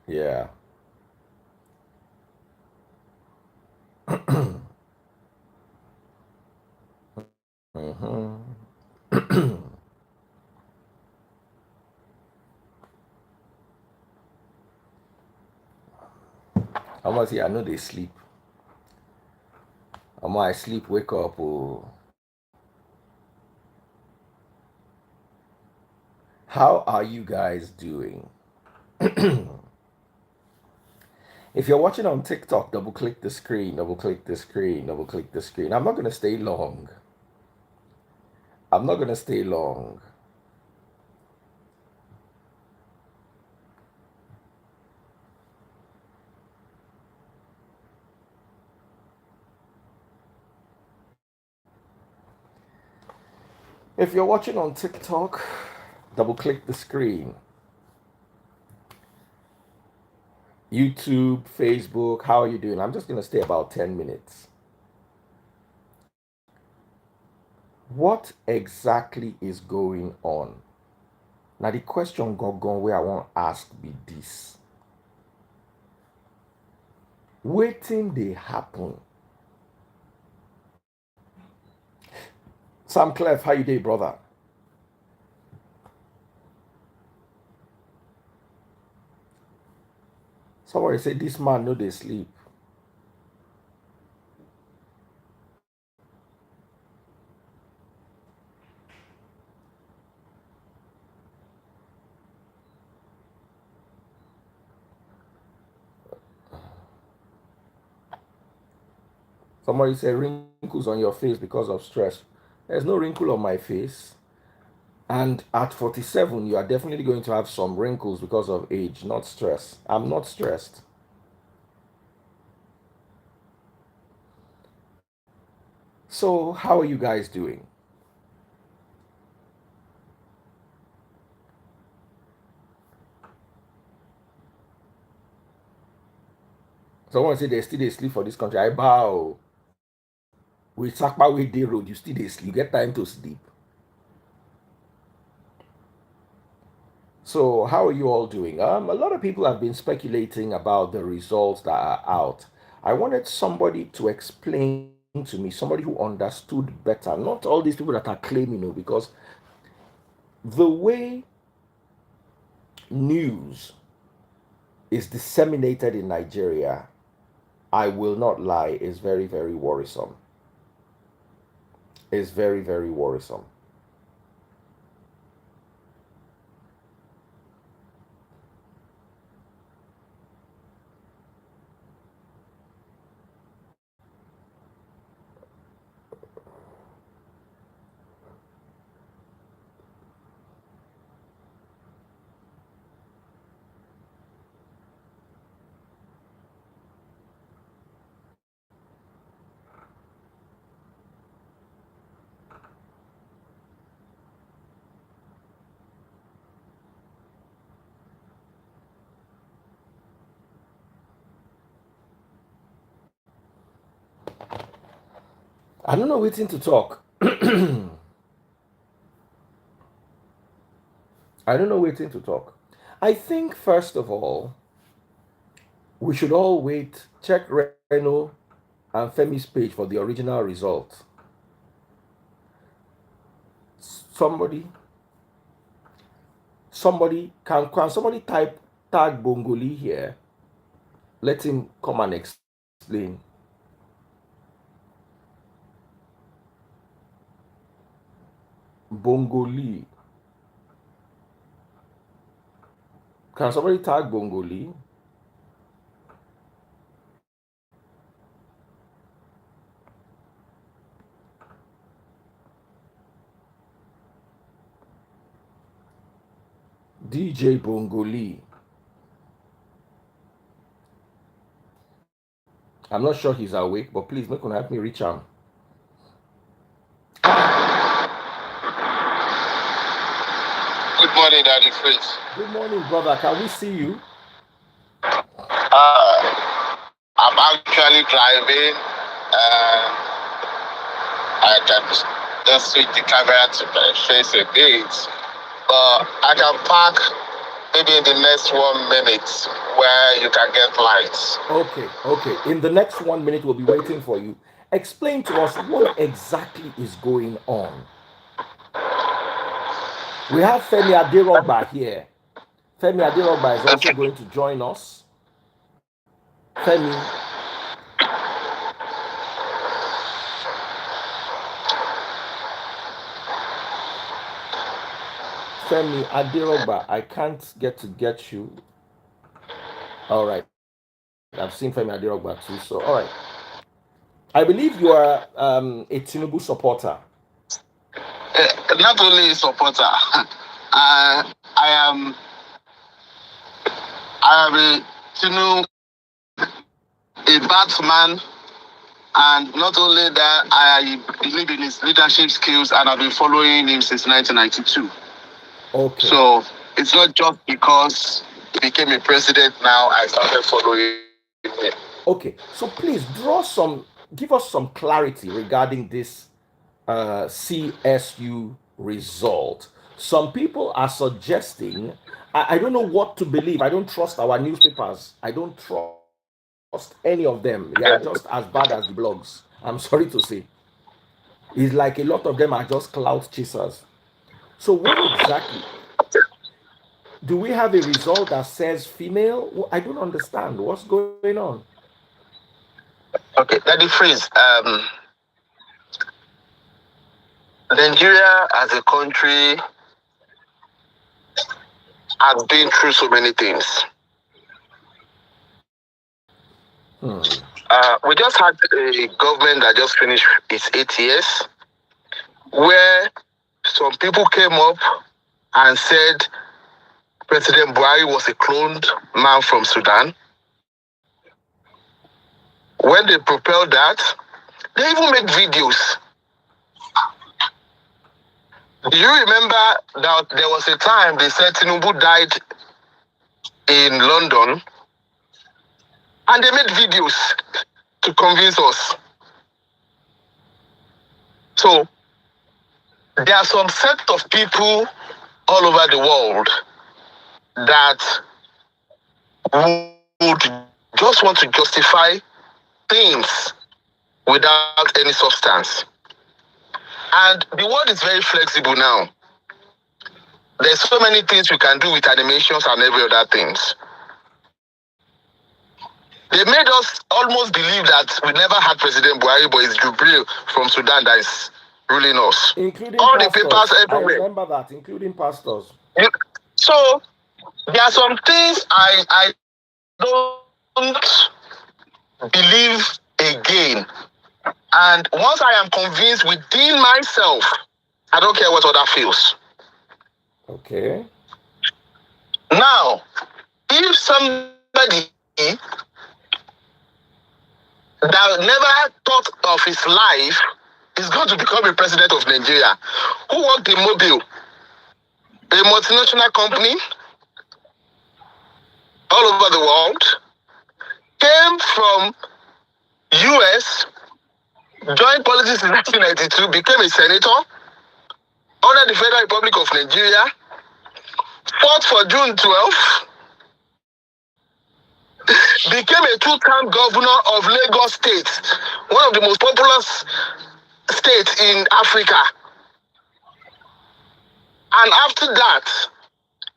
Yeah. Mhm. How much I know they sleep. How much I sleep, wake up. Oh. How are you guys doing? If you're watching on TikTok, double click the screen, double click the screen, double click the screen. I'm not going to stay long. I'm not going to stay long. If you're watching on TikTok, double click the screen. YouTube, Facebook, how are you doing? I'm just going to stay about 10 minutes. What exactly is going on? Now, the question gone where I want to ask be this. Waiting they happen. Sam Clef, how you doing, brother? Somebody say this man no they sleep. Somebody say wrinkles on your face because of stress. There's no wrinkle on my face. And at 47, you are definitely going to have some wrinkles because of age, not stress. I'm not stressed. So, how are you guys doing? Someone say they still they sleep for this country. I bow. We Sakpa way day road, you still they sleep. You get time to sleep. So, how are you all doing? A lot of people have been speculating about the results that are out. I wanted somebody to explain to me, somebody who understood better, not all these people that are claiming, because the way news is disseminated in Nigeria, I will not lie, is very, very worrisome. Is very, very worrisome. I don't know waiting to talk. I don't know waiting to talk. I think first of all, we should all wait, check Reno and Femi's page for the original result. Somebody, can somebody type tag Bongoli here? Let him come and explain. Bongoli. Can somebody tag Bongoli? DJ Bongoli. I'm not sure he's awake, but please make him help me reach him. Good morning, Daddy Chris. Good morning, brother. Can we see you? I'm actually driving. I can just switch the camera to face a bit, but I can park maybe in the next 1 minute where you can get lights. Okay. In the next 1 minute, we'll be waiting for you. Explain to us what exactly is going on. We have Femi Adirogba here. Femi Adirogba is also Okay. going to join us. Femi, Femi Adirogba, I can't get you. All right. I've seen Femi Adirogba too. So, all right. I believe you are a Tinubu supporter. Not only a supporter, I am a Tinubu, a batsman, and not only that, I believe in his leadership skills, and I've been following him since 1992. Okay. So it's not just because he became a president now I started following him. Okay. So please give us some clarity regarding this CSU result. Some people are suggesting, I don't know what to believe. I don't trust our newspapers. I don't trust any of them. They are just as bad as the blogs. I'm sorry to say. It's like a lot of them are just clout chasers. So, what exactly? Do we have a result that says female? I don't understand. What's going on? Okay, let me phrase. Nigeria as a country has been through so many things. We just had a government that just finished its 8 years, where some people came up and said President Buhari was a cloned man from Sudan. When they propelled that, they even made videos. Do you remember that there was a time they said Tinubu died in London, and they made videos to convince us? So there are some set of people all over the world that would just want to justify things without any substance. And the world is very flexible now. There's so many things we can do with animations and every other things. They made us almost believe that we never had President Buhari, but it's Jubril from Sudan that is ruling us. Including all pastors. The papers everywhere. I remember that, including pastors. So there are some things I don't believe again. And once I am convinced within myself, I don't care what other feels. Okay. Now, if somebody that never thought of his life is going to become a president of Nigeria, who worked in Mobile, a multinational company all over the world, came from US, joined politics in 1992, became a senator under the Federal Republic of Nigeria, fought for June 12th, became a two-term governor of Lagos State, one of the most populous states in Africa. And after that,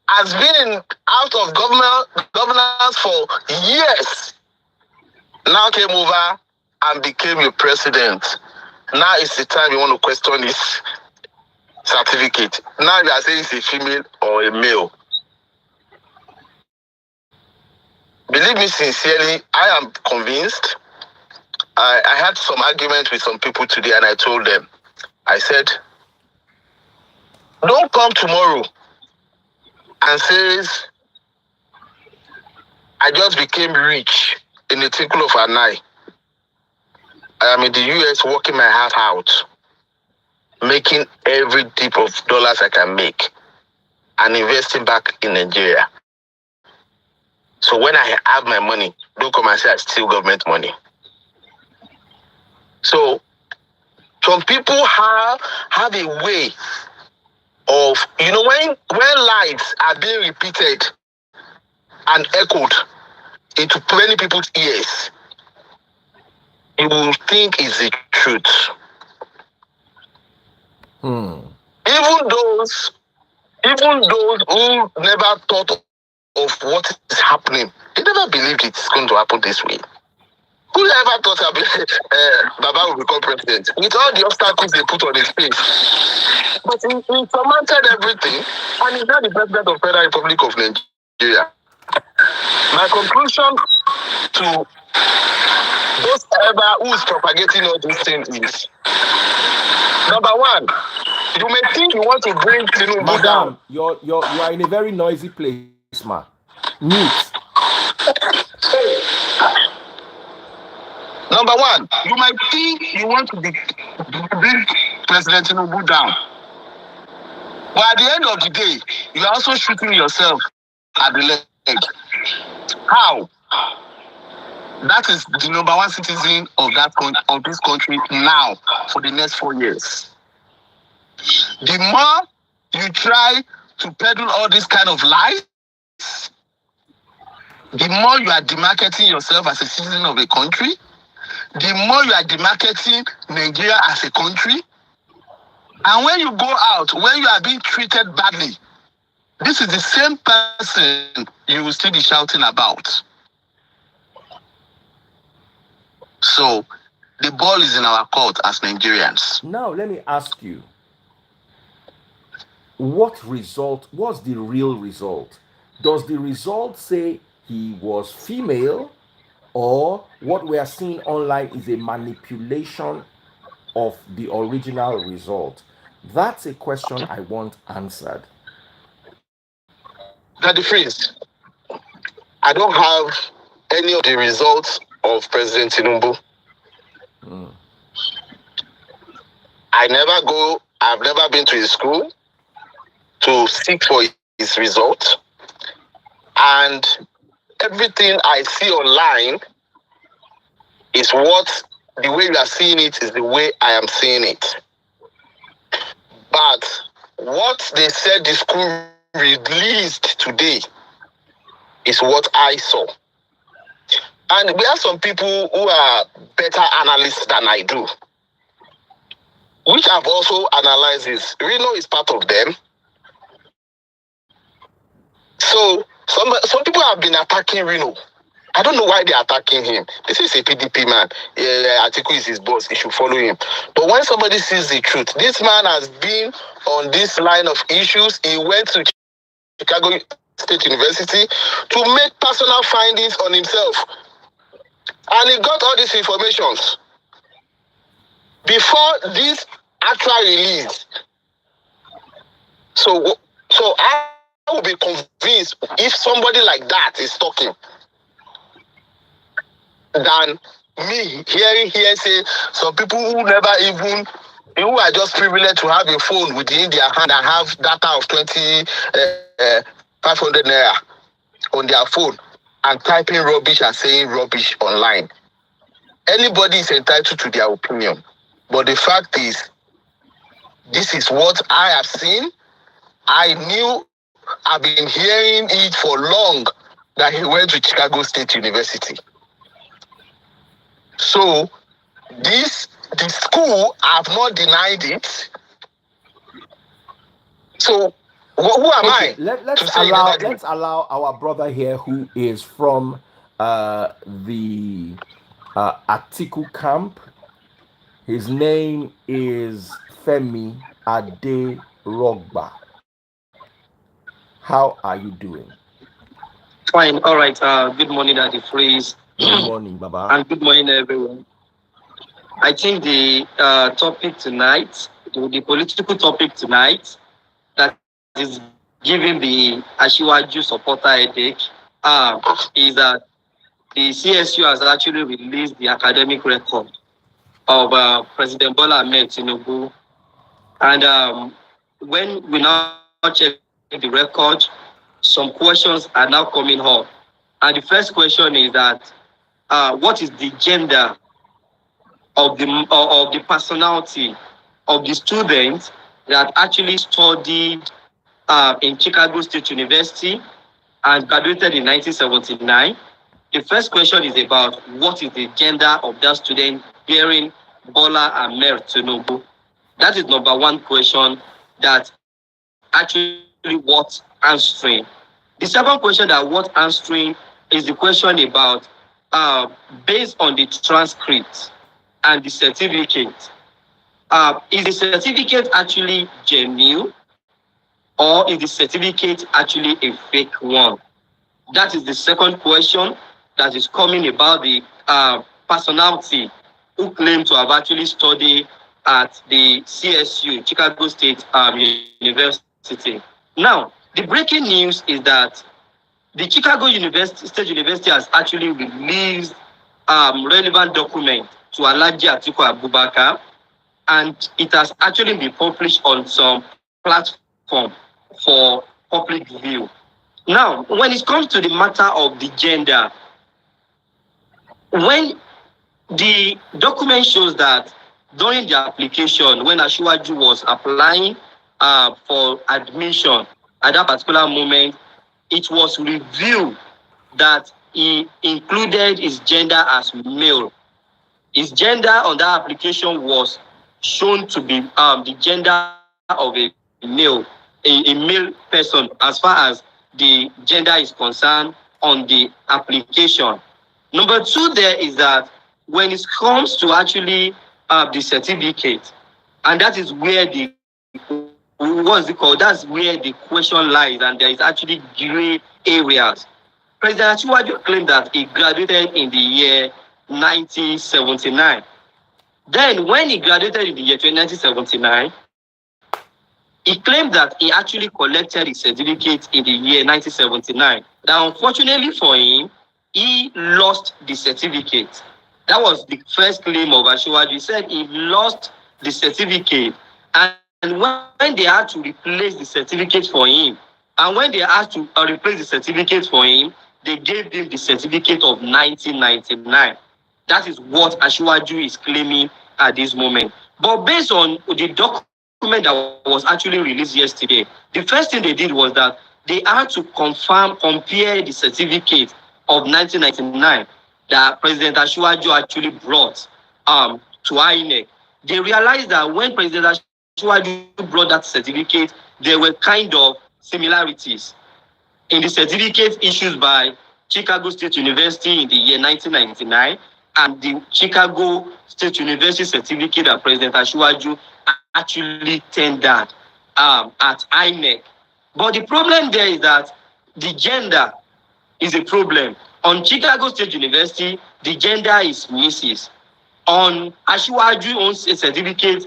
has been out of governance for years. Now came over and became your president. Now is the time you want to question his certificate. Now you are saying it's a female or a male. Believe me sincerely, I am convinced. I had some argument with some people today, and I told them, I said, don't come tomorrow and says, I just became rich in the twinkle of an eye. I am in the US working my heart out, making every dip of dollars I can make and investing back in Nigeria. So when I have my money, don't come and say I steal government money. So some people have a way of, when lives are being repeated, and echoed into many people's ears, you will think is the truth. Even those who never thought of what is happening, they never believed it's going to happen this way. Who ever thought Baba will become president with all the obstacles they put on his face? But he surmounted everything, and he's now the president of the Federal Republic of Nigeria. My conclusion to those who is propagating all these things is: number one, you may think you want to bring Tinubu down. You are in a very noisy place, ma. Mute. Number one, you might think you want to bring President Tinubu down. But at the end of the day, you are also shooting yourself at the leg. How? That is the number one citizen of this country now for the next 4 years. The more you try to peddle all this kind of lies, the more you are demarketing yourself as a citizen of a country, the more you are demarketing Nigeria as a country. And when you go out, when you are being treated badly, this is the same person you will still be shouting about. So, the ball is in our court as Nigerians. Now, let me ask you, what's the real result? Does the result say he was female, or what we are seeing online is a manipulation of the original result? That's a question I want answered. Daddy Freeze, I don't have any of the results of President Tinubu. I've never been to his school to seek for his result. And everything I see online is the way you are seeing it is the way I am seeing it. But what they said the school released today is what I saw. And we have some people who are better analysts than I do, which I've also analyzed this. Reno is part of them. So some people have been attacking Reno. I don't know why they're attacking him. This is a PDP man. Atiku is his boss. He should follow him. But when somebody sees the truth, this man has been on this line of issues. He went to Chicago State University to make personal findings on himself. And he got all these informations before this actual release. So I will be convinced if somebody like that is talking than me hearing here say some people who are just privileged to have a phone within their hand and have data of 500 naira on their phone and typing rubbish and saying rubbish online. Anybody is entitled to their opinion. But the fact is, this is what I have seen. I've been hearing it for long that he went to Chicago State University. So, the school, I've not denied it. So, who am I? Let's allow our brother here who is from the Atiku camp. His name is Femi Aderogba. How are you doing? Fine. All right. Good morning, Daddy Freeze. Good morning, Baba. And good morning, everyone. I think the topic tonight, the political topic tonight, that is giving the Asiwaju supporter headache, is that the CSU has actually released the academic record of President Bola Ahmed Tinubu. And when we now check the record, some questions are now coming up. And the first question is that what is the gender of the personality of the students that actually studied in Chicago State University and graduated in 1979. The first question is about what is the gender of that student bearing Bola Ahmed Tinubu. That is number one question that actually worth answering. The second question that worth answering is the question about based on the transcript and the certificate. Is the certificate actually genuine or is the certificate actually a fake one? That is the second question that is coming about the personality who claim to have actually studied at the CSU, Chicago State University. Now, the breaking news is that the Chicago State University has actually released relevant document to Alhaji Atiku Abubakar, and it has actually been published on some platform for public view. Now, when it comes to the matter of the gender, when the document shows that during the application, when Asiwaju was applying for admission at that particular moment, it was revealed that he included his gender as male. His gender on that application was shown to be the gender of a male, a male person, as far as the gender is concerned on the application. Number two, there is that when it comes to actually the certificate, and that is where the what's it called? That's where the question lies, and there is actually gray areas. President Asiwaju claimed that he graduated in the year 1979. Then, when he graduated in the year 1979, he claimed that he actually collected his certificate in the year 1979. Now, unfortunately for him, he lost the certificate. That was the first claim of Asiwaju. He said he lost the certificate. And when they had to replace the certificate for him, and when they had to replace the certificate for him, they gave him the certificate of 1999. That is what Asiwaju is claiming at this moment. But based on the document that was actually released yesterday, the first thing they did was that they had to compare the certificate of 1999 that President Asiwaju actually brought to INEC. They realized that when President Asiwaju brought that certificate, there were kind of similarities in the certificate issued by Chicago State University in the year 1999 and the Chicago State University certificate that President Asiwaju actually tendered at INEC. But the problem there is that the gender is a problem. On Chicago State University, the gender is Mrs. On Asiwaju owns a certificate,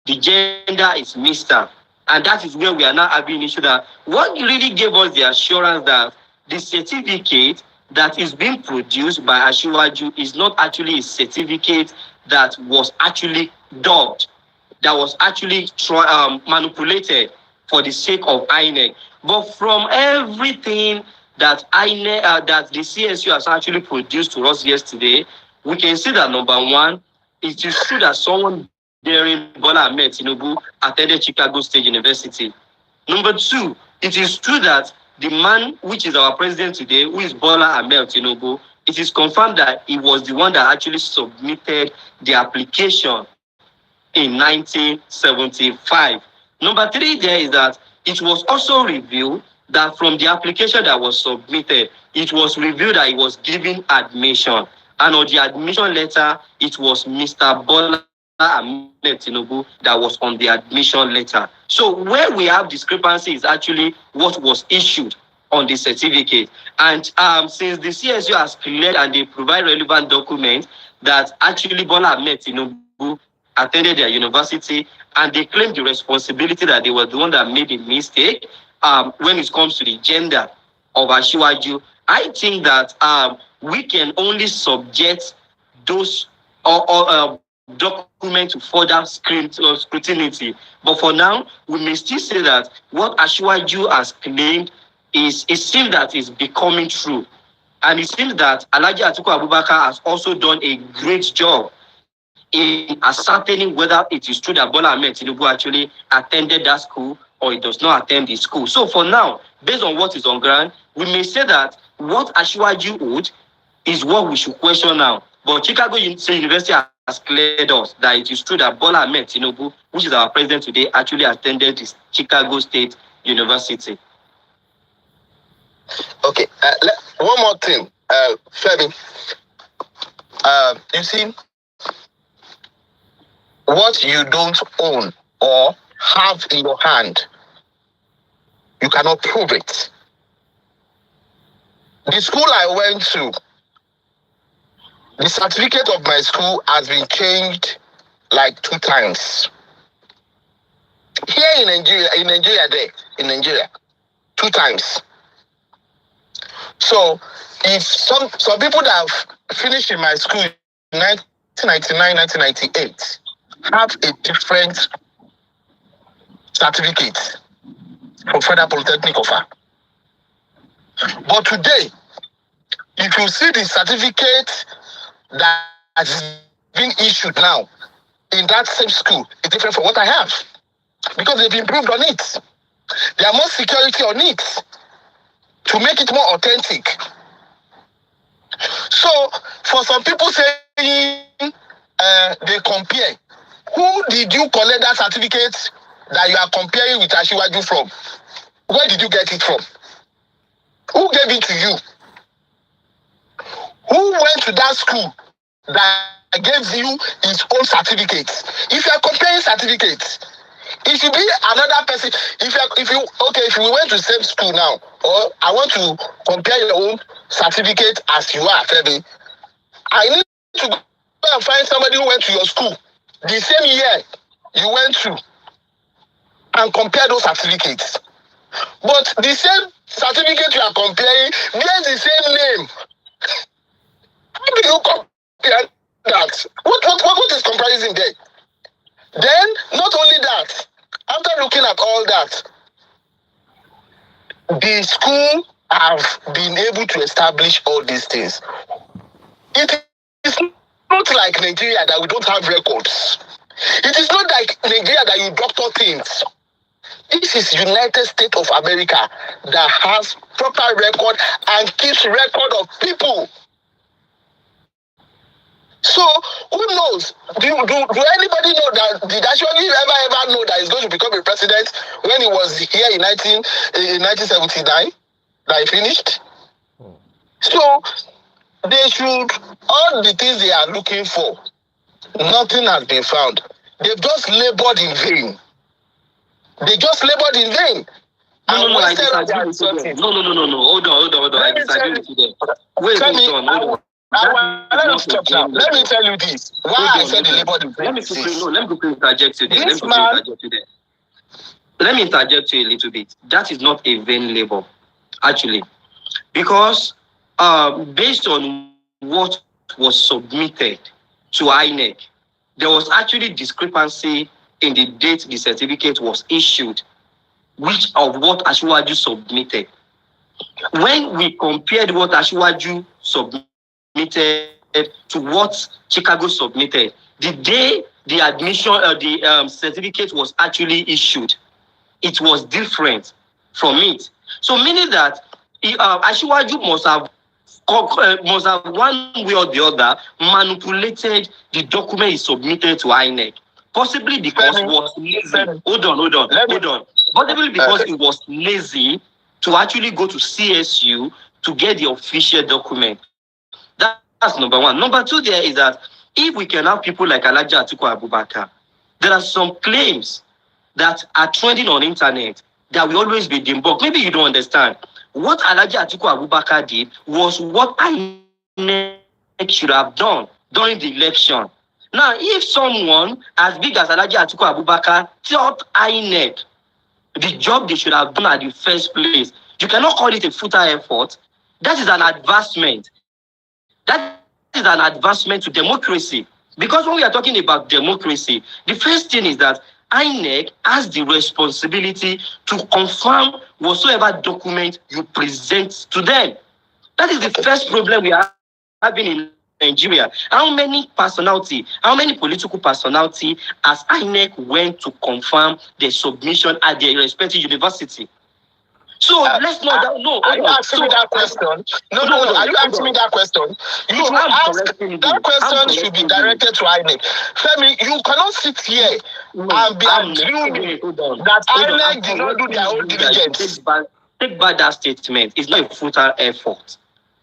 the gender is Mr. And that is where we are now having an issue that what really gave us the assurance that the certificate that is being produced by Asiwaju is not actually a certificate that was actually dubbed, that was actually manipulated for the sake of INEC. But from everything that INEC, that the CSU has actually produced to us yesterday, we can see that number one, it is true that someone bearing Bola Ahmed Tinubu attended Chicago State University. Number two, it is true that the man which is our president today, who is Bola Ahmed Tinubu, it is confirmed that he was the one that actually submitted the application in 1975. Number three there is that it was also revealed that from the application that was submitted, it was revealed that he was given admission. And on the admission letter, it was Mr. Bola Ahmed Tinubu that was on the admission letter. So where we have discrepancy is actually what was issued on the certificate. And since the CSU has cleared and they provide relevant documents that actually Bola Ahmed Tinubu attended their university and they claim the responsibility that they were the one that made a mistake when it comes to the gender of Asiwaju, I think that we can only subject those documents to further scrutiny. But for now, we may still say that what Asiwaju has claimed is, it seems that is becoming true. And it seems that Alhaji Atiku Abubakar has also done a great job in ascertaining whether it is true that Bola Ahmed Tinubu actually attended that school or it does not attend the school. So for now, based on what is on ground, we may say that what Asiwaju owed is what we should question now. But Chicago State University has cleared us that it is true that Bola Ahmed Tinubu, which is our president today, actually attended this Chicago State University. Okay, one more thing, Femi. You see, what you don't own or have in your hand, you cannot prove it. The school I went to, the certificate of my school has been changed like 2 times. Here in Nigeria, 2 times. So, if some people that have finished in my school in 1999, 1998 have a different certificate from Federal Polytechnic offer. But today, if you see the certificate that is being issued now in that same school, it's different from what I have. Because they've improved on it. There are more security on it to make it more authentic. So, for some people saying they compare, who did you collect that certificate that you are comparing with Asiwaju from? Where did you get it from? Who gave it to you? Who went to that school that gave you his own certificate? If you are comparing certificates, it should be another person. If we went to the same school now, or I want to compare your own certificate as you are, Femi, I need to go and find somebody who went to your school the same year you went to and compare those certificates. But the same certificate you are comparing bears the same name. How do you compare that? What is comparison there? Then, not only that, after looking at all that, the school have been able to establish all these things. It is not like Nigeria that we don't have records. It is not like Nigeria that you doctor things. This is United States of America that has proper record and keeps record of people. So, who knows? Do anybody know that? Did actually ever know that he's going to become a president when he was here in 1979? That he finished? So, they should, all the things they are looking for, nothing has been found. They've just labored in vain. They just labored in vain. No, I disagree with you. No. Hold on. I disagree with you there. Wait, hold on. Let me tell you this. Why I said the labored in vain. Let me quickly interject you there. Let me interject you a little bit. That is not a vain labor, actually. Because based on what was submitted to INEC, there was actually discrepancy in the date the certificate was issued, which of what Asiwaju submitted. When we compared what Asiwaju submitted to what Chicago submitted, the day the admission, the certificate was issued, it was different from it. So meaning that Asiwaju must have one way or the other manipulated the document he submitted to INEC. Possibly because he was lazy. Hold on. Possibly because he was lazy to actually go to CSU to get the official document. That's number one. Number two there is that if we can have people like Alhaji Atiku Abubakar, there are some claims that are trending on internet that will always be debunked. Maybe you don't understand. What Alhaji Atiku Abubakar did was what INEC should have done during the election. Now, if someone as big as Alhaji Atiku Abubakar taught INEC the job they should have done at the first place, you cannot call it a futile effort. That is an advancement. That is an advancement to democracy. Because when we are talking about democracy, the first thing is that INEC has the responsibility to confirm whatsoever document you present to them. That is the first problem we are having in Nigeria. How many political personality has INEC went to confirm their submission at their respective university? So let's not. Are you asking me that question? No. Are you asking me that question? You should ask that question. Should be directed to INEC. Femi, you cannot sit here and be assuming that INEC did not do their own diligence. Take back that statement. It's not a futile effort.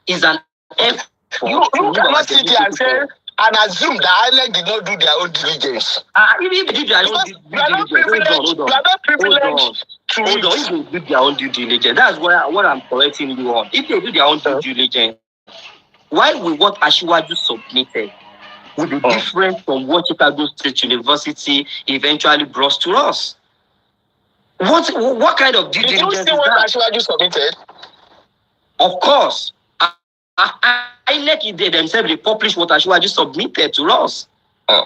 It's an effort. You cannot sit here and say and assume that INEC did not do their own diligence. If they did their own due diligence, you are not privileged to hold on. If they do their own due diligence, that's what I'm correcting you on. If they do their own due diligence, why will what Asiwaju submitted will be different from what Chicago State University eventually brought to us? What kind of due diligence? Did you see what Asiwaju submitted? Of course. INEC they themselves they publish what Asiwaju submitted to us.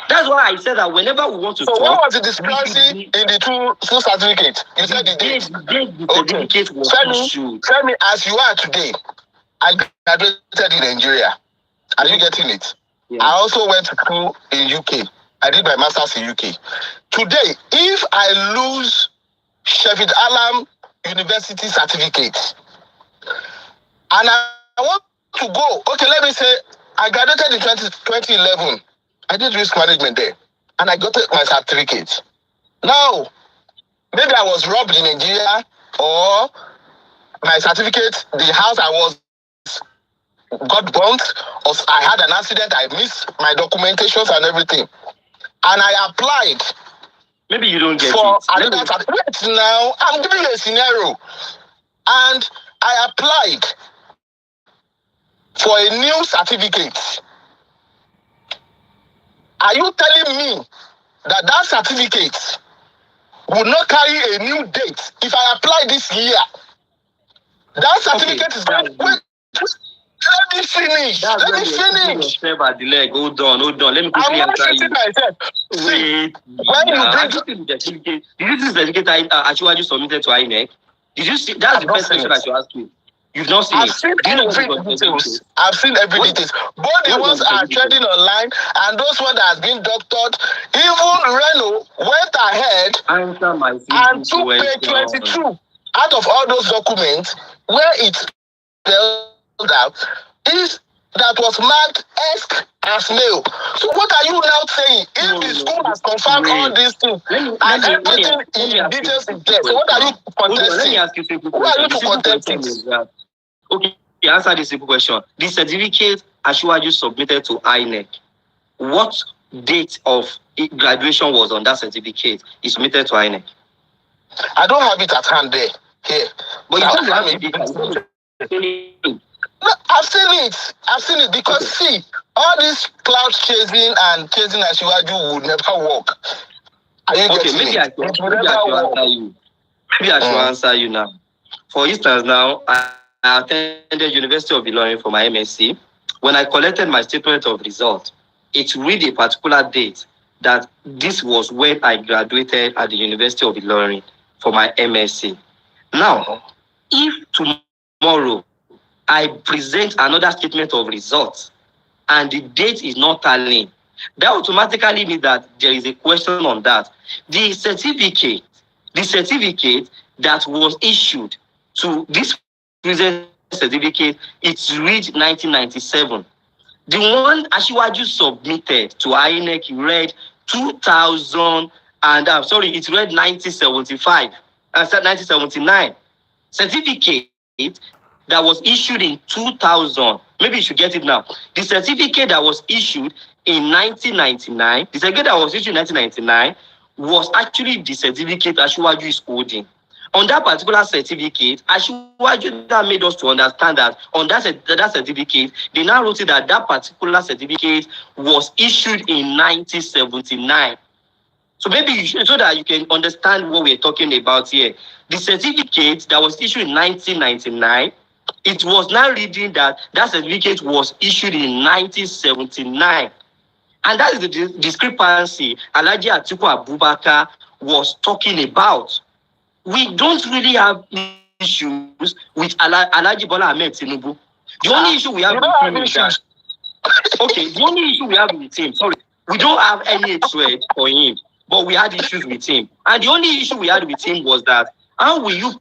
That's why I said that whenever we want to talk. So what was the discrepancy in the two certificates? You said the date. The certificate was issued. Tell me, as you are today, I graduated in Nigeria. Are you getting it? Yeah. I also went to school in UK. I did my master's in UK. Today, if I lose Sheffield Hallam University certificate, and I want to go, okay, let me say, I graduated in 2011. I did risk management there, and I got my certificate. Now, maybe I was robbed in Nigeria, or my certificate, the house I was got burnt, or I had an accident, I missed my documentations and everything. And I applied. Maybe you don't get for it. Another certificate. Now, I'm giving you a scenario. And I applied for a new certificate. Are you telling me that certificate will not carry a new date if I apply this year? That certificate is going. Wait, let me finish. Let me finish. At the leg. Hold on. Let me quickly answer you. Myself. Wait. When you bring the certificate, did you see the certificate Asiwaju submitted to INEC? Did you see? That's the first question I should ask you. You've not seen it. I've seen every details. Both the ones are trending online and those ones that has been doctored. Even Renault went ahead and took page 22 out of all those documents where it spelled out is that was marked ESK as mail. So what are you now saying? If the school has confirmed all these things and everything in details is there, so what are you contesting? Let me ask you simple question. Who are you to contest it? Okay, answer this simple question. The certificate Asiwaju submitted to INEC, what date of graduation was on that certificate? He submitted to INEC. I don't have it at hand there. Here. But you don't have it. No, I've seen it because see, all this cloud chasing and chasing Asiwaju would never work. Are you getting maybe I should answer you now. For instance, now I attended University of Ilorin for my MSc. When I collected my statement of result, it read a particular date that this was when I graduated at the University of Ilorin for my MSc. Now, if tomorrow I present another statement of results and the date is not tallying, that automatically means that there is a question on that. The certificate that was issued to this present certificate, it's read 1997. The one Asiwaju submitted to INEC read 2000 and it read 1975 and 1979. Certificate that was issued in 2000. Maybe you should get it now. The certificate that was issued in 1999, the certificate that was issued in 1999 was actually the certificate Asiwaju is holding. On that particular certificate, Asiwaju that made us to understand that on that certificate, they now wrote it that particular certificate was issued in 1979. So maybe so that you can understand what we're talking about here. The certificate that was issued in 1999, it was now reading that certificate was issued in 1979. And that is the discrepancy Alhaji Atiku Abubakar was talking about. We don't really have issues with Alhaji Bola Ahmed Tinubu. The only issue we have with him is that... Okay, the only issue we have with him, we don't have any hatred for him, but we had issues with him. And the only issue we had with him was that how will you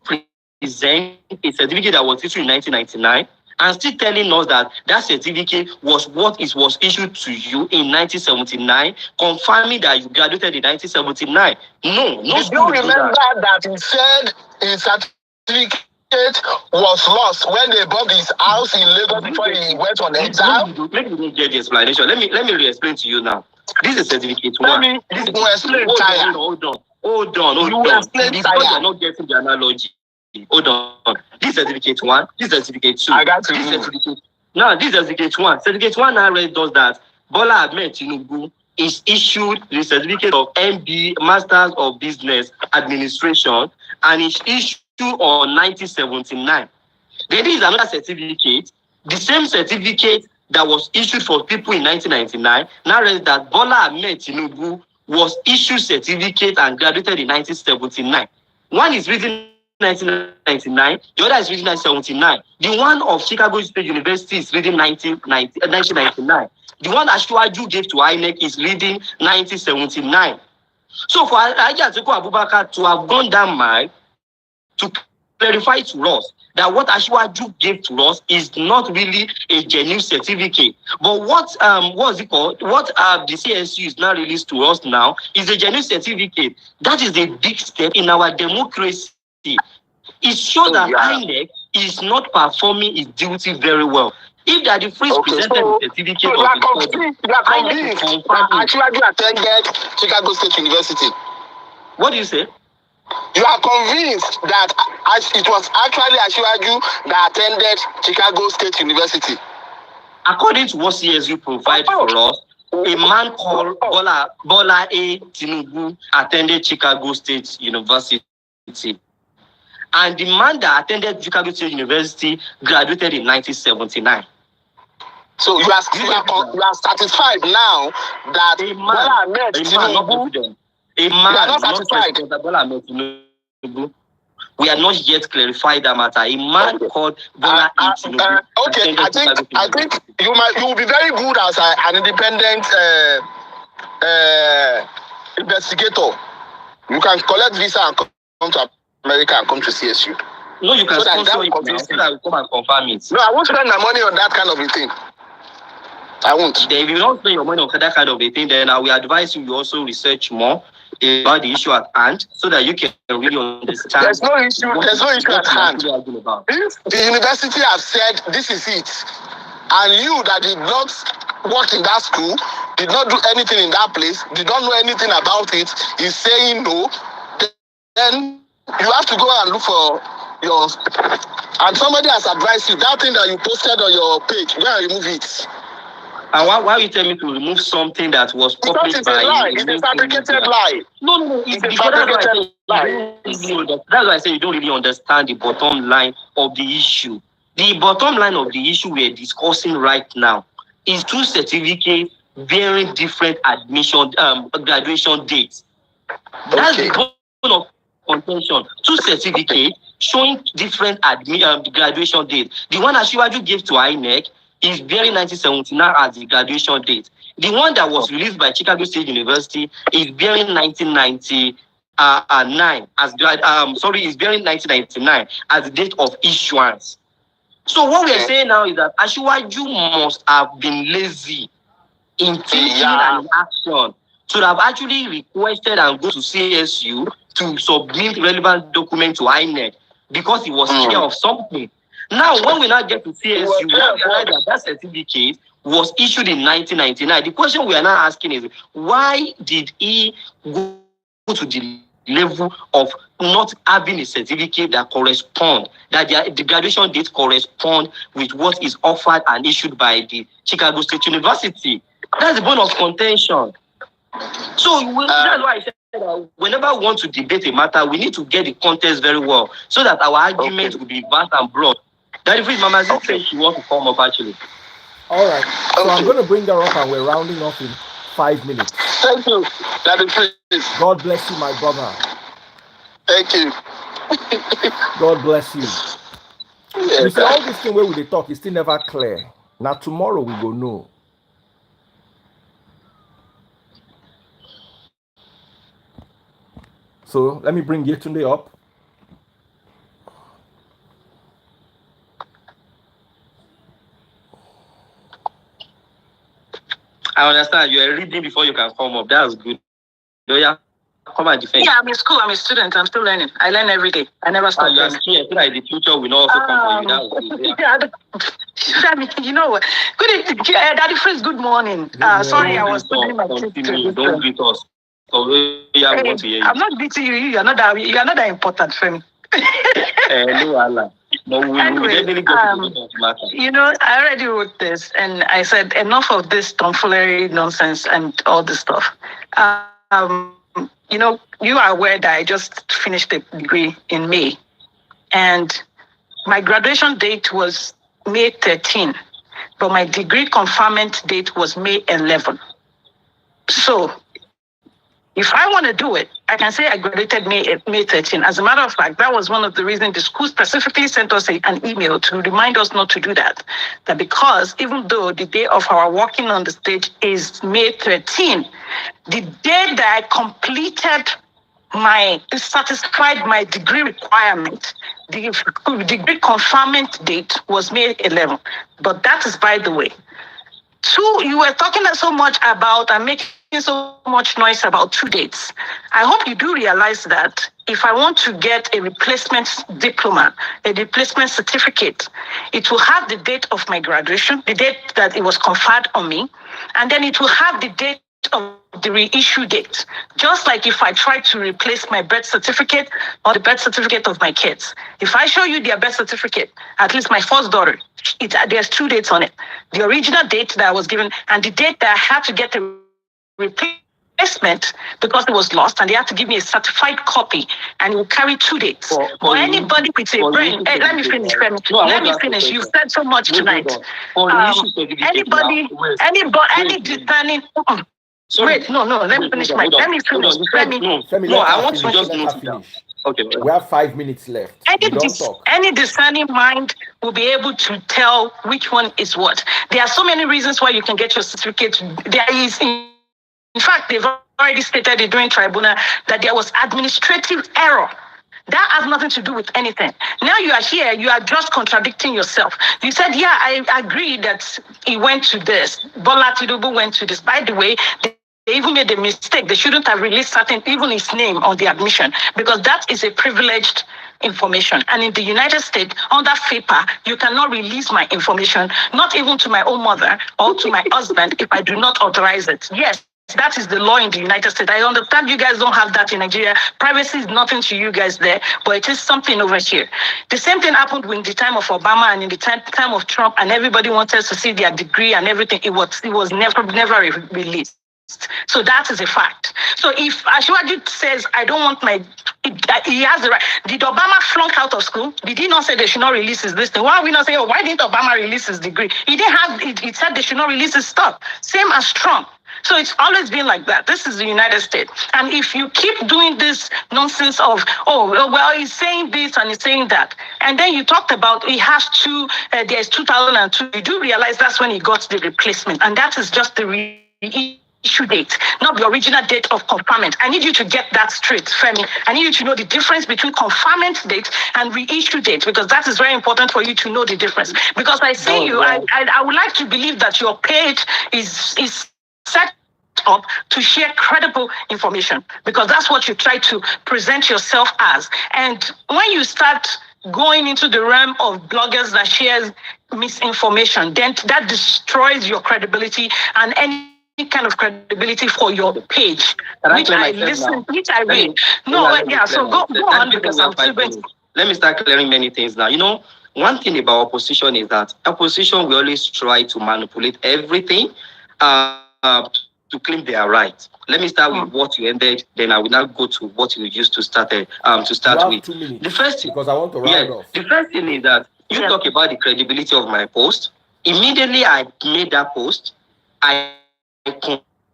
present a certificate that was issued in 1999 and still telling us that that certificate was what it was issued to you in 1979, confirming that you graduated in 1979. No Did you school will do remember that. that he said his certificate was lost when they bombed his house in Lagos before he went on exile? Maybe you don't get the explanation. Let me re-explain to you now. This is certificate Let one. me This is explain, Taya. hold on. You explain, Because you're Taya. not getting the analogy. Hold on. This certificate one, this certificate two. I got to This move. certificate. Now, this certificate one. Certificate one now does that. Bola Ahmed Tinubu is issued the certificate of MB, Masters of Business Administration, and is issued on 1979. Then there is another certificate, the same certificate that was issued for people in 1999. Now read that Bola Ahmed Tinubu was issued certificate and graduated in 1979. One is written 1999, the other is written 1979. The one of Chicago State University is written 1999. The one that Ashwaju gave to INEC is reading 1979. So for Alhaji Atiku Abubakar to have gone down mile to clarify to us that what Ashwaju gave to us is not really a genuine certificate. But what's it called? What the CSU is now released to us now is a genuine certificate. That is a big step in our democracy. It shows that INEC is not performing its duty very well. If that the freeze presented the certificate so of you are the convinced that Ashwaju attended Chicago State University? What do you say? You are convinced that it was actually Ashwaju that attended Chicago State University? According to what CSU provided for us, a man called Bola A. Tinubu attended Chicago State University. And the man that attended Chicago State University graduated in 1979. So you are satisfied now that Bola Ahmed Tinubu... A man not satisfied. We are not yet clarified that matter. A man called Bola Tinubu. Okay, I think you will be very good as an independent investigator. You can collect visa and come to America and come to CSU. No, you can sponsor it now, so that I will come and confirm it. No, I won't spend my money on that kind of a thing. I won't. Then if you don't spend your money on that kind of a thing, then I will advise you to also research more about the issue at hand so that you can really understand. There's no issue at hand. If the university has said this is it, and you that did not work in that school, did not do anything in that place, did not know anything about it, is saying no, then you have to go and look for your... And somebody has advised you, that thing that you posted on your page, go and remove it. And why you tell me to remove something that was published by... It's a fabricated lie. No. It's a fabricated lie. That's why I say you don't really understand the bottom line of the issue. The bottom line of the issue we're discussing right now is two certificates bearing different graduation dates. That's the bone of contention. Two certificates showing different graduation dates. The one that Ashwaju gave to INEC is bearing 1979 as the graduation date. The one that was released by Chicago State University is bearing 1999 is bearing 1999 as the date of issuance. So what we are saying now is that Ashwaju must have been lazy in thinking and action to have actually requested and go to CSU to submit relevant documents to INEC because he was scared of something. Now, when we now get to CSU, we now realize that certificate was issued in 1999. The question we are now asking is, why did he go to the level of not having a certificate that correspond, that the graduation date correspond with what is offered and issued by the Chicago State University? That's the bone of contention. So that's why I said that whenever we want to debate a matter, we need to get the context very well so that our argument will be vast and broad. That if Mama said she wants to come up actually. All right. So I'm going to bring her up and we're rounding off in 5 minutes. Thank you. That is please. God bless you, my brother. Thank you. God bless you. You see, all this thing where we talk is still never clear. Now tomorrow we go know. So let me bring Yetunde up. I understand. You are reading before you can come up. That's good. Do you come and defend? Yeah, I'm in school. I'm a student. I'm still learning. I learn every day. I never stop You are learning. scared so that the future will not also come for you. That's good. Yeah. You know what? Daddy Freeze, good morning. Sorry, I was putting my kids to Don't beat us. So, yeah, we want to hear you. I'm not beating you. You are not that important for me. No, Allah. No, we definitely go to the matter. You know, I already wrote this, and I said enough of this tomfoolery nonsense and all this stuff. You know, you are aware that I just finished a degree in May, and my graduation date was May 13, but my degree conferment date was May 11. So, if I want to do it, I can say I graduated May 13. As a matter of fact, that was one of the reasons the school specifically sent us an email to remind us not to do that. That because even though the day of our walking on the stage is May 13, the day that I completed satisfied my degree requirement, the degree conferment date was May 11. But that is by the way. Two, you were talking so much about and making so much noise about 2 dates. I hope you do realize that if I want to get a replacement diploma, a replacement certificate, it will have the date of my graduation, the date that it was conferred on me, and then it will have the date of the reissue date. Just like if I try to replace my birth certificate or the birth certificate of my kids. If I show you their birth certificate, at least my first daughter, there's 2 dates on it. The original date that I was given and the date that I had to get the replacement because it was lost, and they had to give me a certified copy, and it will carry 2 dates. For anybody with a brain, let me finish. Let me finish. You've said so much tonight. Any discerning. Wait, no, let me finish. Let me finish. No, I want to just finish. Okay. We have 5 minutes left. Any discerning mind will be able to tell which one is what. There are so many reasons why you can get your certificate. There is, in fact, they've already stated it during tribunal that there was administrative error. That has nothing to do with anything. Now you are here, you are just contradicting yourself. You said, yeah, I agree that he went to this. Bola Tinubu went to this. By the way, they even made a mistake. They shouldn't have released even his name on the admission, because that is a privileged information. And in the United States, under FAPA, you cannot release my information, not even to my own mother or to my husband, if I do not authorize it. Yes. That is the law in the United States. I understand you guys don't have that in Nigeria. Privacy is nothing to you guys there, but it is something over here. The same thing happened in the time of Obama and in the time of Trump, and everybody wanted to see their degree and everything. It was never released. So that is a fact. So if Asiwaju says, I don't want he has the right. Did Obama flunk out of school? Did he not say they should not release his listing? Why are we not saying, why didn't Obama release his degree? He didn't have it. He said they should not release his stuff. Same as Trump. So it's always been like that. This is the United States. And if you keep doing this nonsense of, he's saying this and he's saying that, and then you talked about he has there's 2002, you do realize that's when he got the replacement. And that is just the reissue date, not the original date of conferment. I need you to get that straight, Femi. I need you to know the difference between conferment date and reissue date, because that is very important for you to know the difference. Because I would like to believe that your page is set up to share credible information, because that's what you try to present yourself as. And when you start going into the realm of bloggers that shares misinformation, then that destroys your credibility and any kind of credibility for your page, which I read. So go on, because I'm still going to... Let me start clearing many things now. You know, one thing about opposition is that opposition will always try to manipulate everything to claim they are right. Let me start with what you ended, then I will now go to what you used to start with. The first thing, because I want to round off. The first thing is that you talk about the credibility of my post. Immediately I made that post, I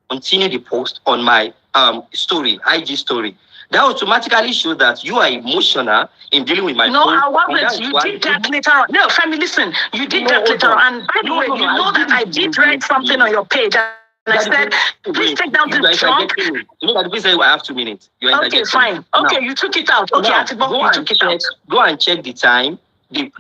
continue the post on my IG story. That automatically shows that you are emotional in dealing with my post. No, I wasn't. You did that later on. No, family, listen. You did that later on. And by the way, you know that I did write something on your page. And I said, please take down the trunk. You know that we say I have 2 minutes. Okay, fine. Okay, you took it out. Okay, you took it out. Go and check the time.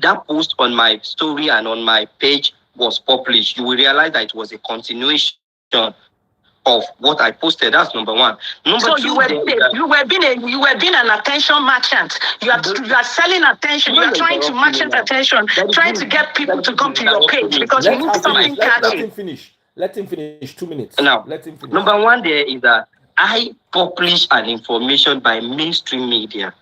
That post on my story and on my page was published. You will realize that it was a continuation of what I posted. That's number one. Number So two, you were being an attention merchant. You are selling attention. You are trying to merchant attention, trying to get people to come to your page because you need something Let catchy. him finish. Let him finish. 2 minutes. Now, Let him finish. number one there is that I publish an information by mainstream media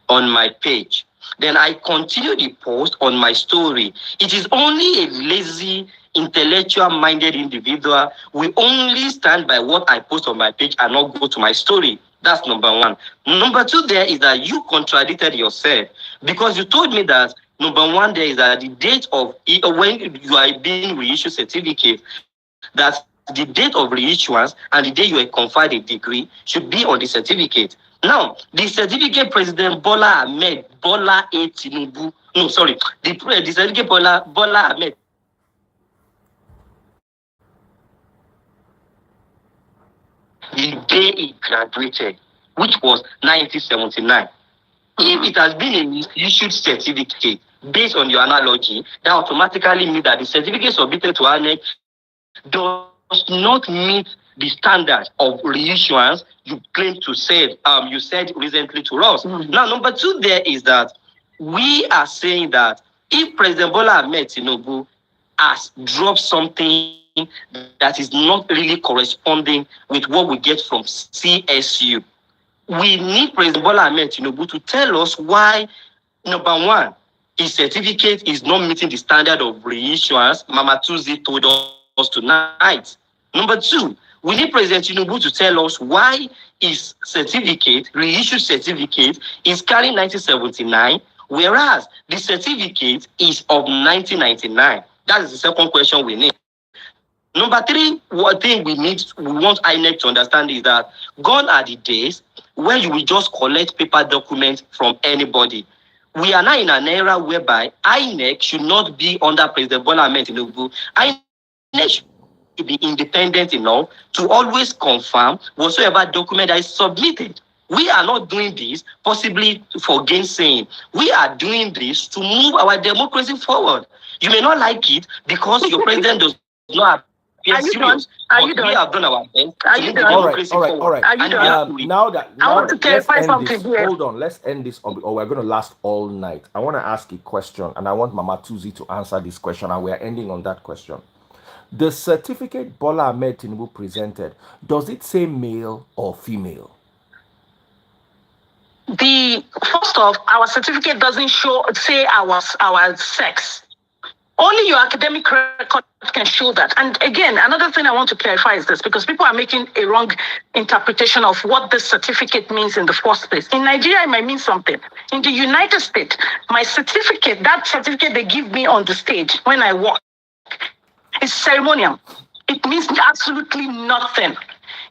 on my page. Then I continue the post on my story. It is only a lazy, intellectual-minded individual will only stand by what I post on my page and not go to my story. That's number one. Number two there is that you contradicted yourself because you told me that number one there is that the date of when you are being reissued certificate, that the date of reissuance and the day you are conferred a degree should be on the certificate. Now, the certificate President Bola Ahmed, Bola A. Tinubu, no, sorry, the certificate Bola Ahmed. The day he graduated, which was 1979. If it has been an issued certificate, based on your analogy, that automatically means that the certificate submitted to ANEC does not meet the standard of reissuance you claim to say, you said recently to us. Mm-hmm. Now, number two there is that we are saying that if President Bola Ahmed Tinubu has dropped something that is not really corresponding with what we get from CSU, we need President Bola Ahmed Tinubu to tell us why, number one, his certificate is not meeting the standard of reissuance Mama Tuzi told us tonight. Number two, we need President Tinubu to tell us why his certificate, reissued certificate, is carrying 1979, whereas the certificate is of 1999. That is the second question we need. Number three, one thing we want INEC to understand is that gone are the days where you will just collect paper documents from anybody. We are now in an era whereby INEC should not be under President Bola Ahmed Tinubu. INEC should be independent enough to always confirm whatsoever document that is submitted. We are not doing this possibly for gainsaying. We are doing this to move our democracy forward. You may not like it because your president does not appear serious. We have done our best to move the democracy forward. All right. Now I want to clarify something here. Hold on, let's end this, or we're going to last all night. I want to ask a question, and I want Mama Tuzi to answer this question, and we're ending on that question. The certificate Bola Ahmed Tinubu presented, does it say male or female? First off, our certificate doesn't say our sex. Only your academic record can show that. And again, another thing I want to clarify is this, because people are making a wrong interpretation of what this certificate means in the first place. In Nigeria, it might mean something. In the United States, my certificate, that certificate they give me on the stage when I walk, is ceremonial. It means absolutely nothing.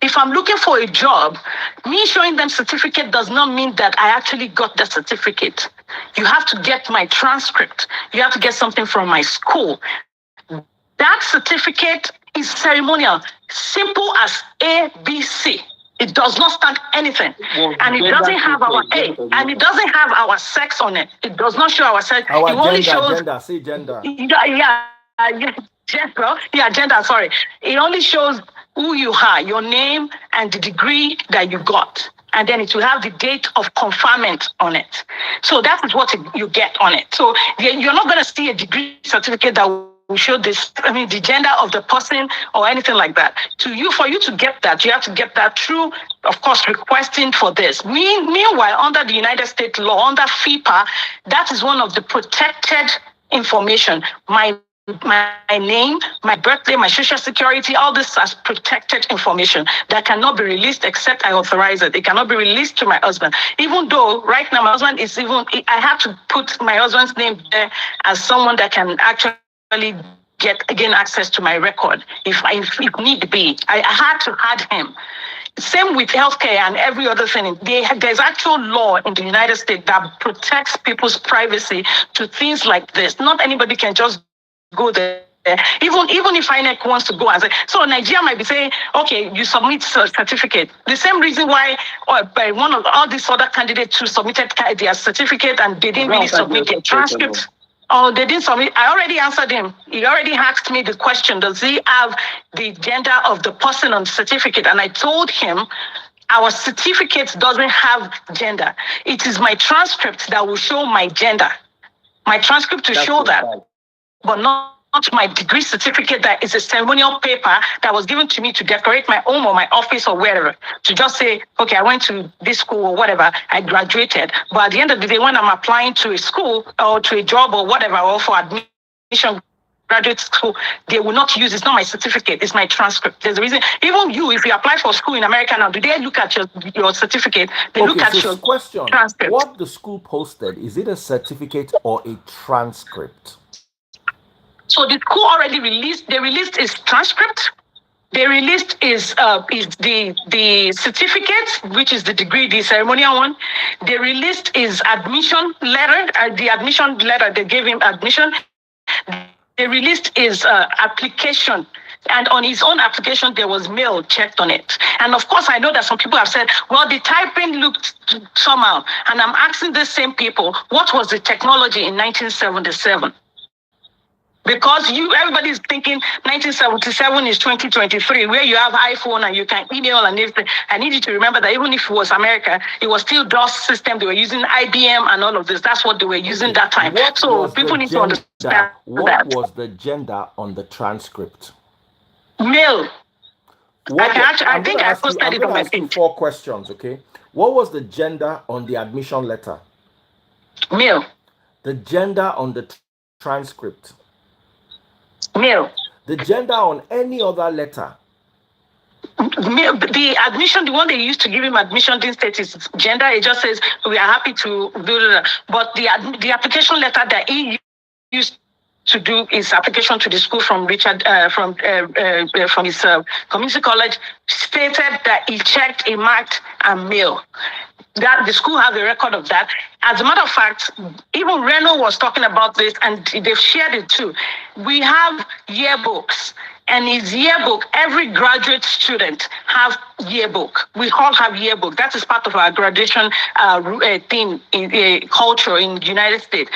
If I'm looking for a job, me showing them certificate does not mean that I actually got the certificate. You have to get my transcript. You have to get something from my school. That certificate is ceremonial, simple as ABC. It does not stand anything. And it doesn't have our age, and it doesn't have our sex on it. It does not show our sex. Our it only shows gender. Say gender. Gender, sorry. It only shows who you are, your name, and the degree that you got. And then it will have the date of conferment on it. So that is what you get on it. So you're not going to see a degree certificate that will show the gender of the person or anything like that. For you to get that, you have to get that through, of course, requesting for this. Meanwhile, under the United States law, under FIPA, that is one of the protected information. My name, my birthday, my social security, all this as protected information that cannot be released except I authorize it. It cannot be released to my husband. Even though right now my husband I have to put my husband's name there as someone that can actually gain access to my record if need be. I had to add him. Same with healthcare and every other thing. There's actual law in the United States that protects people's privacy to things like this. Not anybody can just go there. Even if INEC wants to go and say, so Nigeria might be saying, okay, you submit a certificate. The same reason why by one of all these other candidates who submitted their certificate and they didn't really submit their transcript. Oh, they didn't submit. I already answered him. He already asked me the question, does he have the gender of the person on the certificate? And I told him, our certificate doesn't have gender. It is my transcript that will show my gender. My transcript to show that, but not my degree certificate that is a ceremonial paper that was given to me to decorate my home or my office or wherever, to just say, okay, I went to this school or whatever, I graduated. But at the end of the day, when I'm applying to a school or to a job or whatever, or for admission, graduate school, they will not use, it's not my certificate, it's my transcript. There's a reason. Even you, if you apply for school in America now, do they look at your certificate? They look at your question. Transcript. What the school posted, is it a certificate or a transcript? So the school already released, they released its transcript. They released is the certificate, which is the degree, the ceremonial one. They released his admission letter, the admission letter, they gave him admission. They released his application. And on his own application, there was mail checked on it. And of course, I know that some people have said, well, the typing looked somehow. And I'm asking the same people, what was the technology in 1977? Because everybody is thinking 1977 is 2023, where you have iPhone and you can email and everything. I need you to remember that even if it was America, it was still DOS system. They were using IBM and all of this. That's what they were using that time. So people need to understand what was the gender on the transcript? Male. I think I posted it on my page. 4 questions, okay? What was the gender on the admission letter? Male. The gender on the transcript? Male. The gender on any other letter? Male. The admission, the one they used to give him admission didn't state his gender. It just says we are happy to do that. But the application letter that he used to do his application to the school from Richard from his community college stated that he checked, he marked a male. That the school has a record of that. As a matter of fact, even Reno was talking about this, and they've shared it too. We have yearbooks, and his yearbook, every graduate student have yearbook. We all have yearbook. That is part of our graduation thing in culture in the United States.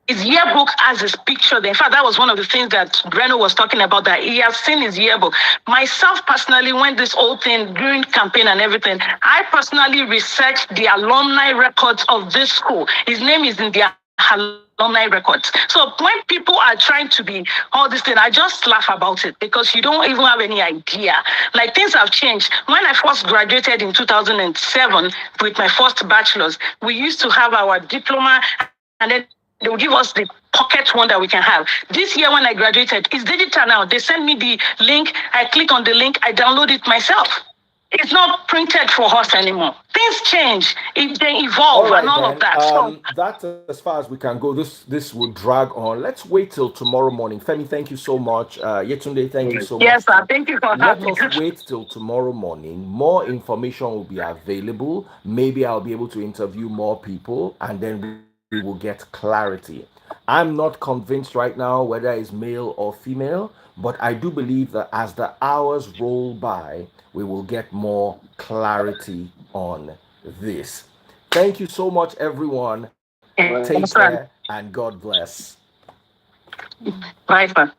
His yearbook has his picture there. In fact, that was one of the things that Reno was talking about, that he has seen his yearbook. Myself personally, when this whole thing, during campaign and everything, I personally researched the alumni records of this school. His name is in the alumni records. So when people are trying to be all this thing, I just laugh about it, because you don't even have any idea. Like, things have changed. When I first graduated in 2007 with my first bachelor's, we used to have our diploma, and then they will give us the pocket one that we can have. This year when I graduated, it's digital now. They send me the link. I click on the link. I download it myself. It's not printed for us anymore. Things change. They evolve and all of that. That's as far as we can go. This will drag on. Let's wait till tomorrow morning. Femi, thank you so much. Yetunde, thank you so much. Yes, sir. Thank you for having me. Let us wait till tomorrow morning. More information will be available. Maybe I'll be able to interview more people, and then we will get clarity. I'm not convinced right now whether it's male or female, but I do believe that as the hours roll by, we will get more clarity on this. Thank you so much, everyone. Take care and God bless. Bye, sir.